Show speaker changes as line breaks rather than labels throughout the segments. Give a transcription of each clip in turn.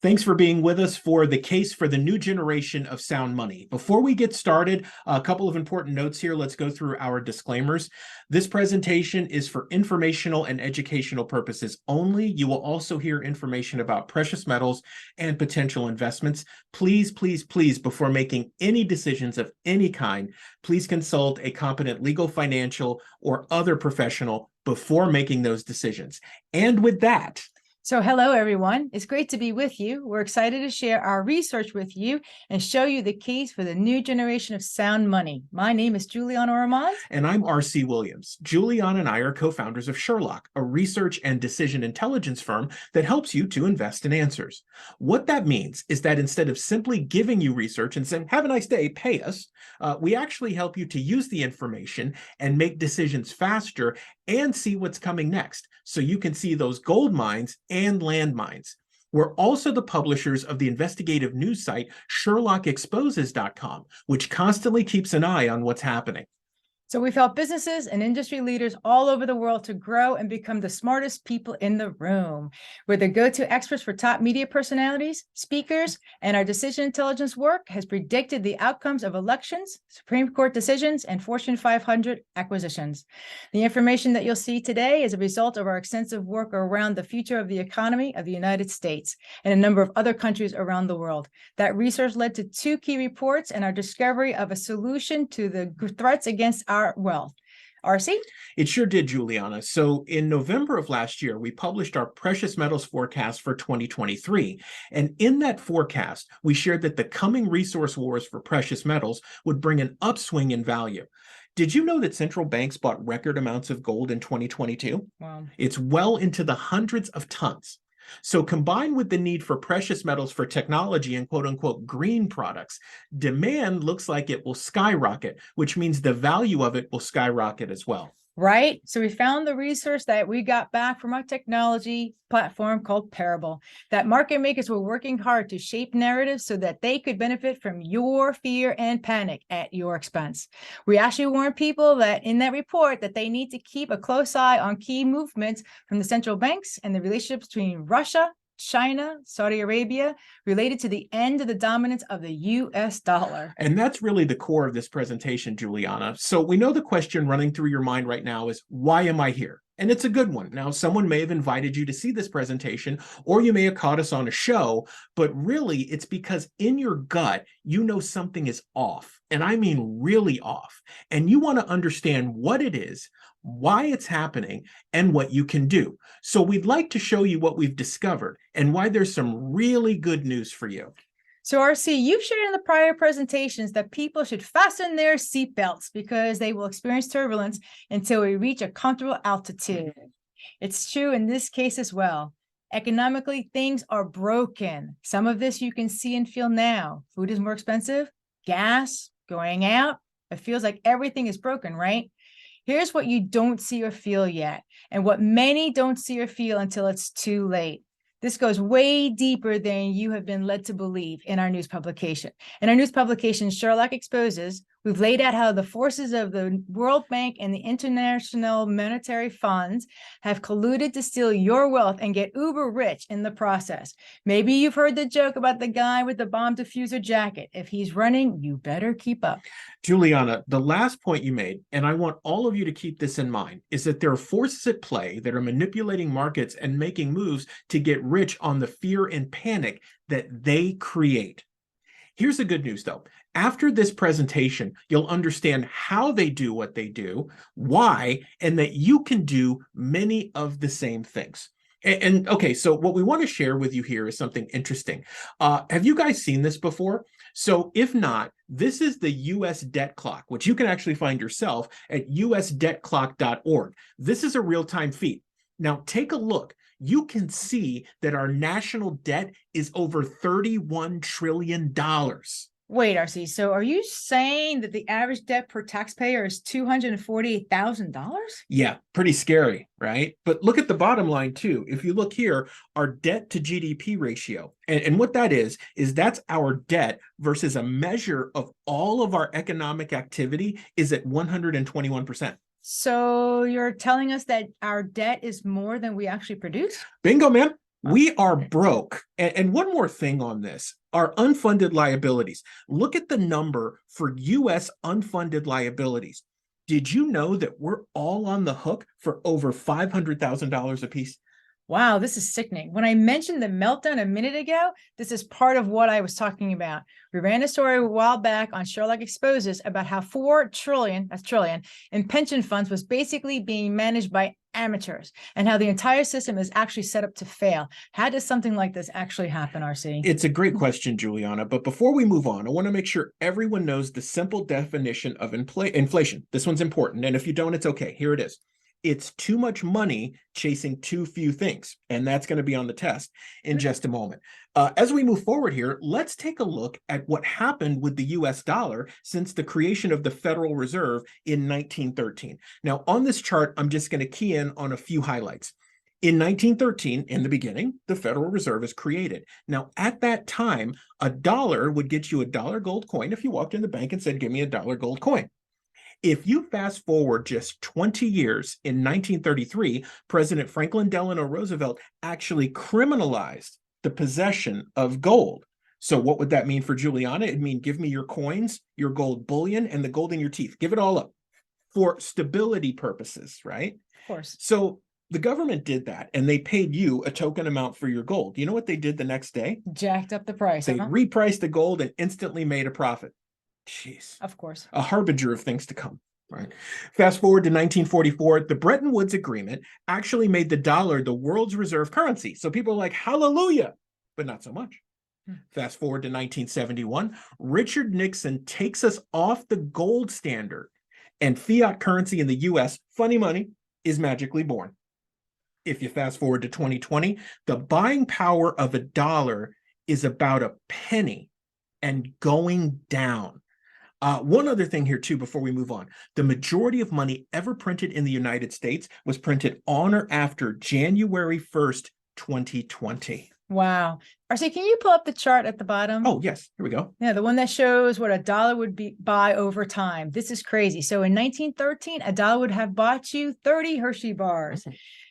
Thanks for being with us for the case for the new generation of sound money. Before we get started, a couple of important notes here. Let's go through our disclaimers. This presentation is for informational and educational purposes only. You will also hear information about precious metals and potential investments. Please, before making any decisions of any kind, please consult a competent legal, financial, or other professional before making those decisions. And with that,
So hello, everyone. It's great to be with you. We're excited to share our research with you and show you the case for the new generation of sound money. My name is Juliana Armand.
And I'm R.C. Williams. Juliana and I are co-founders of SHERLOC, a research and decision intelligence firm that helps you to invest in answers. What that means is that instead of simply giving you research and saying, have a nice day, pay us, we actually help you to use the information and make decisions faster and see what's coming next, so you can see those gold mines and landmines. We're also the publishers of the investigative news site SherlockExposes.com, which constantly keeps an eye on what's happening.
So we've helped businesses and industry leaders all over the world to grow and become the smartest people in the room. We're the go-to experts for top media personalities, speakers, and our decision intelligence work has predicted the outcomes of elections, Supreme Court decisions, and Fortune 500 acquisitions. The information that you'll see today is a result of our extensive work around the future of the economy of the United States and a number of other countries around the world. That research led to 2 key reports and our discovery of a solution to the threats against our wealth. RC?
It sure did, Juliana. So in November of last year, we published our precious metals forecast for 2023. And in that forecast, we shared that the coming resource wars for precious metals would bring an upswing in value. Did you know that central banks bought record amounts of gold in 2022?
Wow.
It's well into the hundreds of tons. So combined with the need for precious metals for technology and quote unquote green products, demand looks like it will skyrocket, which means the value of it will skyrocket as well.
Right. So we found the resource that we got back from our technology platform called Parable, that market makers were working hard to shape narratives so that they could benefit from your fear and panic at your expense. We actually warned people that in that report that they need to keep a close eye on key movements from the central banks and the relationships between Russia, China, Saudi Arabia, related to the end of the dominance of the US dollar.
And that's really the core of this presentation, Juliana. So we know the question running through your mind right now is, why am I here? And it's a good one. Now, someone may have invited you to see this presentation, or you may have caught us on a show, but really it's because in your gut, you know something is off. And I mean really off. And you want to understand what it is, why it's happening, and what you can do. So we'd like to show you what we've discovered and why there's some really good news for you.
So RC, you've shared in the prior presentations that people should fasten their seatbelts because they will experience turbulence until we reach a comfortable altitude. It's true in this case as well. Economically, things are broken. Some of this you can see and feel now. Food is more expensive, gas, going out. It feels like everything is broken, right? Here's what you don't see or feel yet, and what many don't see or feel until it's too late. This goes way deeper than you have been led to believe in our news publication. In our news publication, Sherlock Exposes, we've laid out how the forces of the World Bank and the International Monetary Funds have colluded to steal your wealth and get uber rich in the process. Maybe you've heard the joke about the guy with the bomb diffuser jacket. If he's running, you better keep up.
Juliana, the last point you made, and I want all of you to keep this in mind, is that there are forces at play that are manipulating markets and making moves to get rich on the fear and panic that they create. Here's the good news, though. After this presentation, you'll understand how they do what they do, why, and that you can do many of the same things. And okay, so what we want to share with you here is something interesting. Have you guys seen this before? So if not, this is the US debt clock, which you can actually find yourself at usdebtclock.org. This is a real-time feed. Now take a look. You can see that our national debt is over $31 trillion.
Wait, RC, so are you saying that the average debt per taxpayer is $248,000?
Yeah, pretty scary, right? But look at the bottom line too. If you look here, our debt to GDP ratio, and what that is that's our debt versus a measure of all of our economic activity is at 121%.
So you're telling us that our debt is more than we actually produce?
Bingo, man. We are broke. And one more thing on this, our unfunded liabilities. Look at the number for U.S. unfunded liabilities. Did you know that we're all on the hook for over $500,000 apiece?
Wow, this is sickening. When I mentioned the meltdown a minute ago, this is part of what I was talking about. We ran a story a while back on Sherlock Exposes about how 4 trillion, that's trillion, in pension funds was basically being managed by amateurs, and how the entire system is actually set up to fail. How does something like this actually happen, RC?
It's a great question, Juliana. But before we move on, I want to make sure everyone knows the simple definition of inflation. This one's important. And if you don't, it's okay. Here it is. It's too much money chasing too few things. And that's going to be on the test in just a moment. As we move forward here, let's take a look at what happened with the US dollar since the creation of the Federal Reserve in 1913. Now, on this chart, I'm just going to key in on a few highlights. In 1913, in the beginning, the Federal Reserve is created. Now, at that time, a dollar would get you a dollar gold coin if you walked in the bank and said, give me a dollar gold coin. If you fast forward just 20 years, in 1933, President Franklin Delano Roosevelt actually criminalized the possession of gold. So what would that mean for Juliana? It'd mean give me your coins, your gold bullion, and the gold in your teeth. Give it all up for stability purposes, right?
Of course.
So the government did that, and they paid you a token amount for your gold. You know what they did the next day?
Jacked up the price.
They repriced the gold and instantly made a profit. Jeez.
Of course.
A harbinger of things to come, right? Fast forward to 1944, the Bretton Woods Agreement actually made the dollar the world's reserve currency. So people are like, hallelujah, but not so much. Fast forward to 1971, Richard Nixon takes us off the gold standard, and fiat currency in the US, funny money, is magically born. If you fast forward to 2020, the buying power of a dollar is about a penny and going down. One other thing here, too, before we move on. The majority of money ever printed in the United States was printed on or after January 1st, 2020.
Wow. RC, can you pull up the chart at the bottom?
Oh, yes. Here we go.
Yeah, the one that shows what a dollar would buy over time. This is crazy. So in 1913, a dollar would have bought you 30 Hershey bars.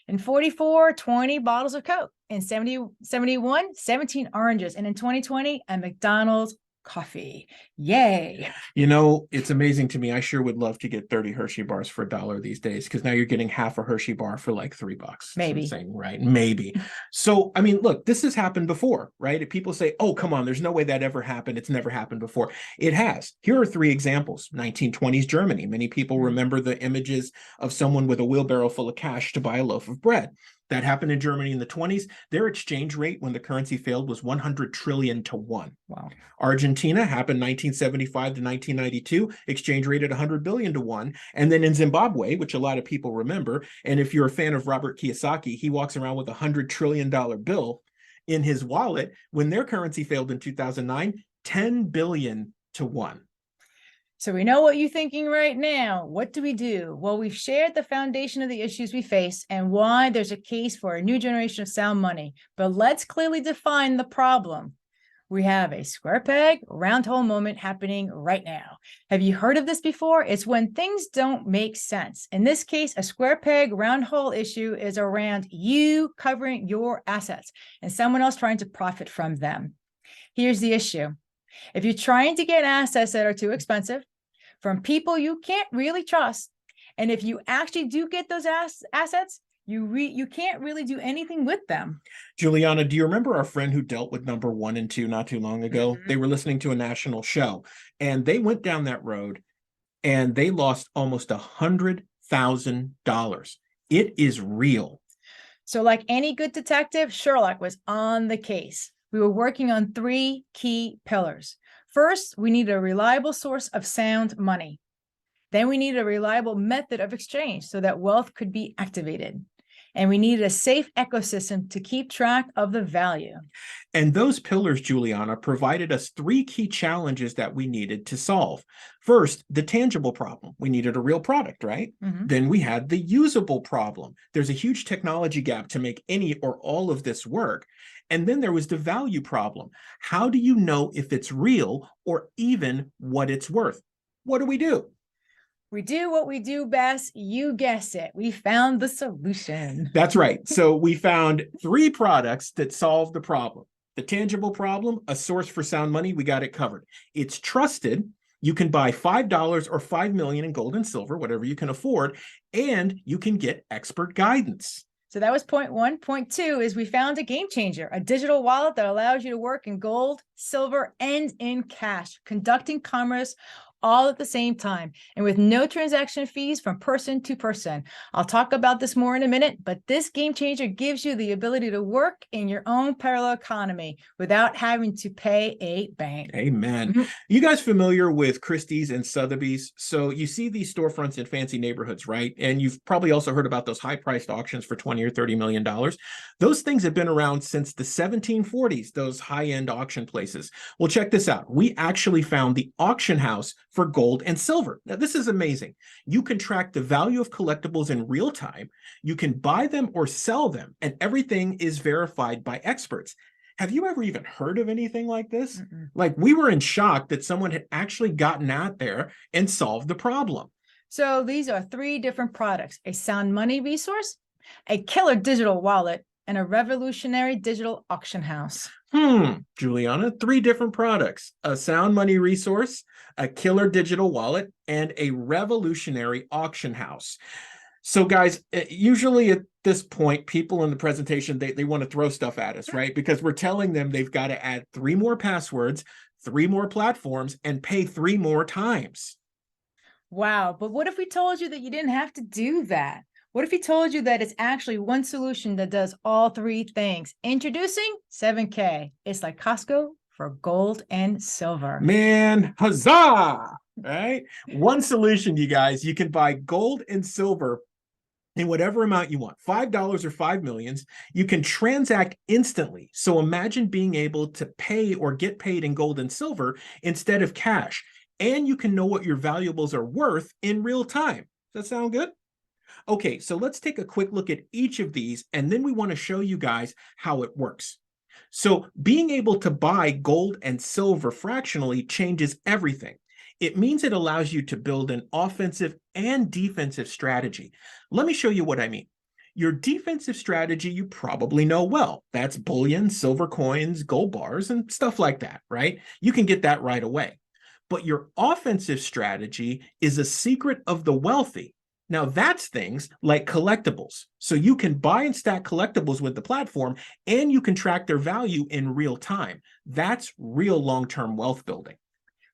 In 44, 20 bottles of Coke. In 71, 17 oranges. And in 2020, a McDonald's coffee. Yay.
You know, it's amazing to me. I sure would love to get 30 Hershey bars for $1 these days, because now you're getting half a Hershey bar for like $3.
Maybe.
Insane, right? Maybe. So, I mean, look, this has happened before, right? If people say, oh, come on, there's no way that ever happened. It's never happened before. It has. Here are 3 examples. 1920s Germany. Many people remember the images of someone with a wheelbarrow full of cash to buy a loaf of bread. That happened in Germany in the 20s. Their exchange rate when the currency failed was 100 trillion to 1.
Wow.
Argentina happened 1975 to 1992, exchange rate at 100 billion to 1. And then in Zimbabwe, which a lot of people remember, and if you're a fan of Robert Kiyosaki, he walks around with a $100 trillion bill in his wallet. When their currency failed in 2009, 10 billion to 1.
So we know what you're thinking right now. What do we do? Well, we've shared the foundation of the issues we face and why there's a case for a new generation of sound money. But let's clearly define the problem. We have a square peg, round hole moment happening right now. Have you heard of this before? It's when things don't make sense. In this case, a square peg, round hole issue is around you covering your assets and someone else trying to profit from them. Here's the issue. If you're trying to get assets that are too expensive, from people you can't really trust, and if you actually do get those assets, you can't really do anything with them.
Juliana, do you remember our friend who dealt with number 1 and 2 not too long ago? They were listening to a national show, and they went down that road, and they lost almost $100,000. It is real.
So like any good detective, Sherlock was on the case. We were working on 3 key pillars. First, we need a reliable source of sound money. Then we need a reliable method of exchange so that wealth could be activated. And we needed a safe ecosystem to keep track of the value.
And those pillars, Juliana, provided us 3 key challenges that we needed to solve. First, the tangible problem. We needed a real product, right? Then we had the usable problem. There's a huge technology gap to make any or all of this work. And then there was the value problem. How do you know if it's real or even what it's worth? What do we do?
We do what we do best. You guess it. We found the solution.
That's right. So we found 3 products that solve the problem. The tangible problem, a source for sound money, we got it covered. It's trusted. You can buy $5 or $5 million in gold and silver, whatever you can afford, and you can get expert guidance.
So that was point 1. Point 2 is we found a game changer, a digital wallet that allows you to work in gold, silver, and in cash, conducting commerce all at the same time and with no transaction fees from person to person. I'll talk about this more in a minute, but this game changer gives you the ability to work in your own parallel economy without having to pay a bank.
Amen. You guys familiar with Christie's and Sotheby's? So you see these storefronts in fancy neighborhoods, right? And you've probably also heard about those high-priced auctions for $20 or $30 million. Those things have been around since the 1740s, those high-end auction places. Well, check this out. We actually found the auction house for gold and silver. Now, this is amazing. You can track the value of collectibles in real time. You can buy them or sell them, and everything is verified by experts. Have you ever even heard of anything like this? Like, we were in shock that someone had actually gotten out there and solved the problem.
So these are 3 different products: a sound money resource, a killer digital wallet, and a revolutionary digital auction house.
Juliana, 3 different products: a sound money resource, a killer digital wallet, and a revolutionary auction house. So guys, usually at this point, people in the presentation, they want to throw stuff at us, right? Because we're telling them they've got to add 3 more passwords, 3 more platforms, and pay 3 more times.
Wow. But what if we told you that you didn't have to do that? What if he told you that it's actually one solution that does all 3 things? Introducing 7K. It's like Costco for gold and silver.
Man, huzzah! Right? One solution, you guys. You can buy gold and silver in whatever amount you want, $5 or $5 million. You can transact instantly. So imagine being able to pay or get paid in gold and silver instead of cash. And you can know what your valuables are worth in real time. Does that sound good? Okay, so let's take a quick look at each of these, and then we want to show you guys how it works. So being able to buy gold and silver fractionally changes everything. It means it allows you to build an offensive and defensive strategy. Let me show you what I mean. Your defensive strategy you probably know well. That's bullion, silver coins, gold bars, and stuff like that, right? You can get that right away. But your offensive strategy is a secret of the wealthy. Now, that's things like collectibles. So you can buy and stack collectibles with the platform, and you can track their value in real time. That's real long-term wealth building.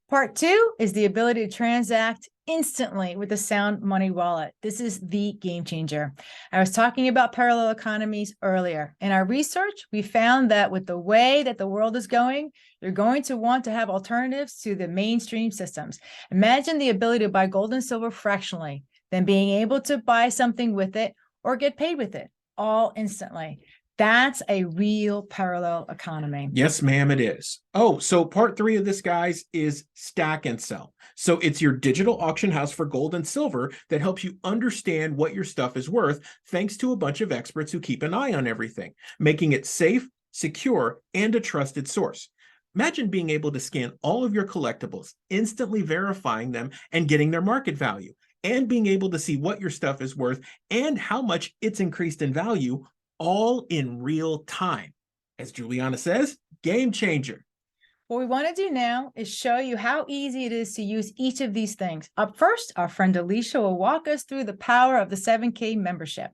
Part 2 is the ability to transact instantly with the sound money wallet. This is the game changer. I was talking about parallel economies earlier. In our research, we found that with the way that the world is going, you're going to want to have alternatives to the mainstream systems. Imagine the ability to buy gold and silver fractionally, then being able to buy something with it or get paid with it all instantly. That's a real parallel economy.
Yes, ma'am, it is. Oh, so part 3 of this, guys, is stack and sell. So it's your digital auction house for gold and silver that helps you understand what your stuff is worth, thanks to a bunch of experts who keep an eye on everything, making it safe, secure, and a trusted source. Imagine being able to scan all of your collectibles, instantly verifying them and getting their market value, and being able to see what your stuff is worth and how much it's increased in value, all in real time. As Juliana says, game changer.
What we want to do now is show you how easy it is to use each of these things. Up first, our friend Alicia will walk us through the power of the 7K membership.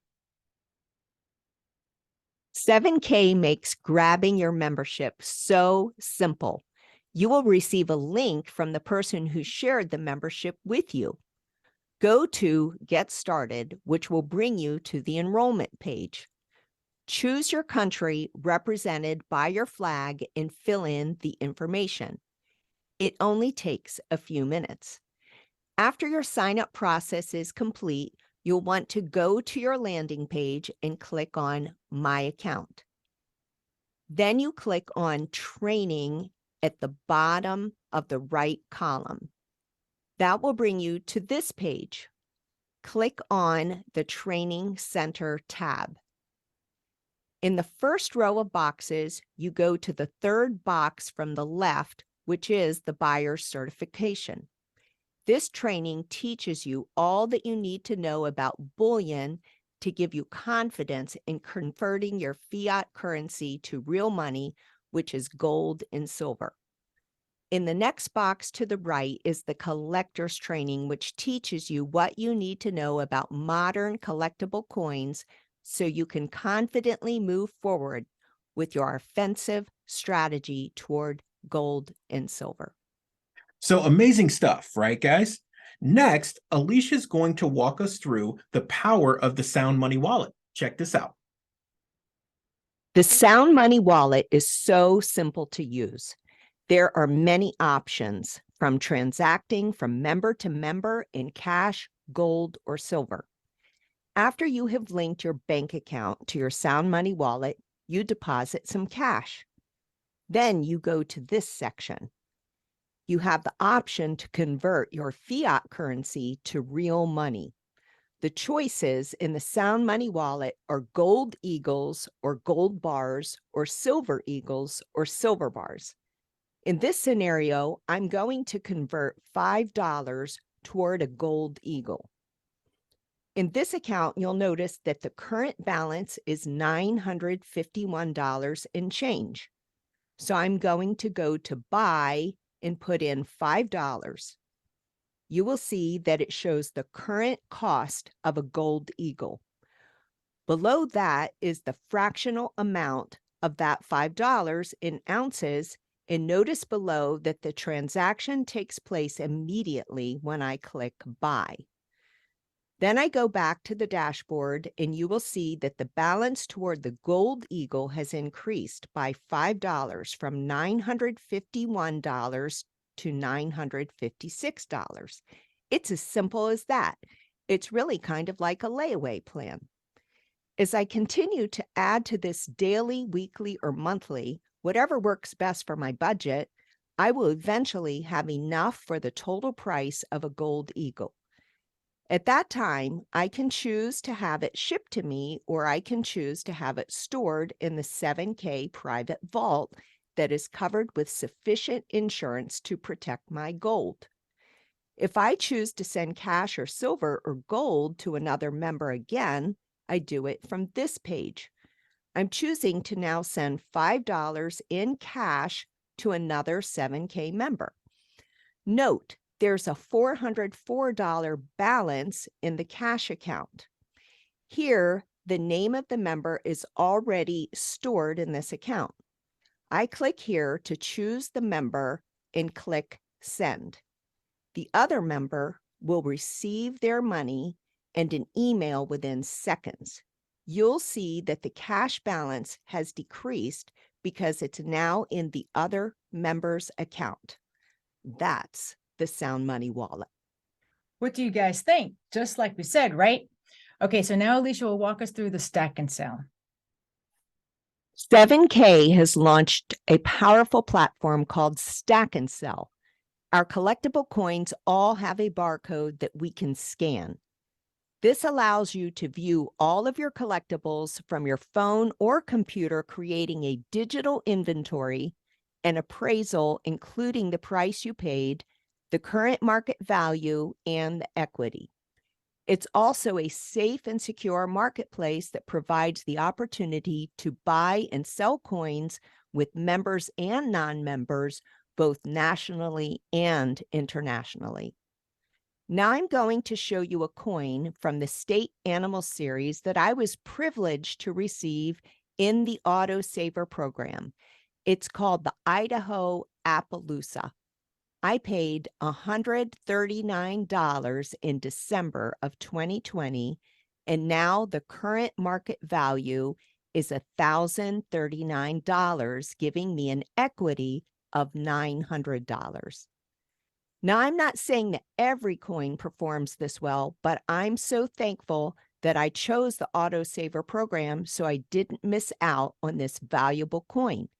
7K makes grabbing your membership so simple. You will receive a link from the person who shared the membership with you. Go to Get Started, which will bring you to the enrollment page. Choose your country represented by your flag and fill in the information. It only takes a few minutes. After your sign-up process is complete, you'll want to go to your landing page and click on My Account. Then you click on Training at the bottom of the right column. That will bring you to this page. Click on the Training Center tab. In the first row of boxes, you go to the 3rd box from the left, which is the buyer's certification. This training teaches you all that you need to know about bullion to give you confidence in converting your fiat currency to real money, which is gold and silver. In the next box to the right is the collector's training, which teaches you what you need to know about modern collectible coins so you can confidently move forward with your offensive strategy toward gold and silver.
So amazing stuff, right, guys? Next, Alicia's going to walk us through the power of the Sound Money wallet. Check this out.
The Sound Money wallet is so simple to use. There are many options, from transacting from member to member in cash, gold, or silver. After you have linked your bank account to your Sound Money wallet, you deposit some cash. Then you go to this section. You have the option to convert your fiat currency to real money. The choices in the Sound Money wallet are gold eagles or gold bars, or silver eagles or silver bars. In this scenario, I'm going to convert $5 toward a gold eagle. In this account, you'll notice that the current balance is $951 and change. So I'm going to go to buy and put in $5. You will see that it shows the current cost of a gold eagle. Below that is the fractional amount of that $5 in ounces, and notice below that the transaction takes place immediately when I click buy. Then I go back to the dashboard and you will see that the balance toward the gold eagle has increased by $5 from $951 to $956. It's as simple as that. It's really kind of like a layaway plan. As I continue to add to this daily, weekly, or monthly, whatever works best for my budget, I will eventually have enough for the total price of a gold eagle. At that time, I can choose to have it shipped to me, or I can choose to have it stored in the 7K private vault that is covered with sufficient insurance to protect my gold. If I choose to send cash or silver or gold to another member again, I do it from this page. I'm choosing to now send $5 in cash to another 7K member. Note, there's a $404 balance in the cash account. Here, the name of the member is already stored in this account. I click here to choose the member and click send. The other member will receive their money and an email within seconds. You'll see that the cash balance has decreased because it's now in the other member's account. That's the Sound Money wallet.
What do you guys think? Just like we said, right? Okay, so now Alicia will walk us through the stack and sell.
7K has launched a powerful platform called Stack and Sell. Our collectible coins all have a barcode that we can scan. This allows you to view all of your collectibles from your phone or computer, creating a digital inventory and appraisal, including the price you paid, the current market value, and the equity. It's also a safe and secure marketplace that provides the opportunity to buy and sell coins with members and non-members, both nationally and internationally. Now I'm going to show you a coin from the State Animal Series that I was privileged to receive in the Auto Saver program. It's called the Idaho Appaloosa. I paid $139 in December of 2020, and now the current market value is $1,039, giving me an equity of $900. Now, I'm not saying that every coin performs this well, but I'm so thankful that I chose the Auto Saver program so I didn't miss out on this valuable coin.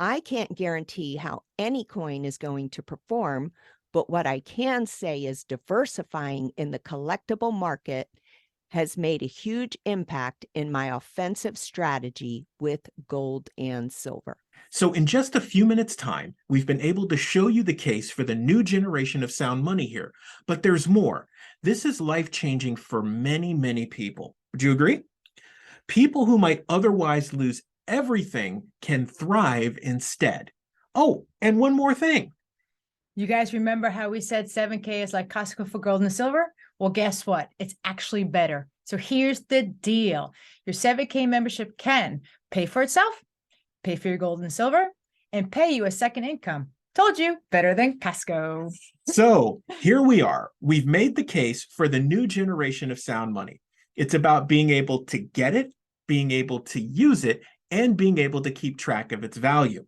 I can't guarantee how any coin is going to perform, but what I can say is diversifying in the collectible market has made a huge impact in my offensive strategy with gold and silver.
So in just a few minutes' time, we've been able to show you the case for the new generation of sound money here. But there's more. This is life-changing for many, many people. Would you agree? People who might otherwise lose everything can thrive instead. Oh, and one more thing.
You guys remember how we said 7K is like Costco for gold and silver? Well, guess what? It's actually better. So here's the deal. Your 7K membership can pay for itself, pay for your gold and silver, and pay you a second income. Told you, better than Costco.
So here we are. We've made the case for the new generation of sound money. It's about being able to get it, being able to use it, and being able to keep track of its value.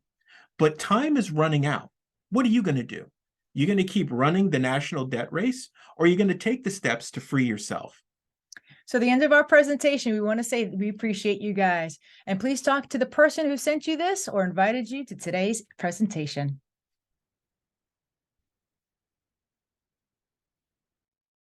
But time is running out. What are you going to do? You going to keep running the national debt race, or are you going to take the steps to free yourself?
So at the end of our presentation, we want to say that we appreciate you guys. And please talk to the person who sent you this or invited you to today's presentation.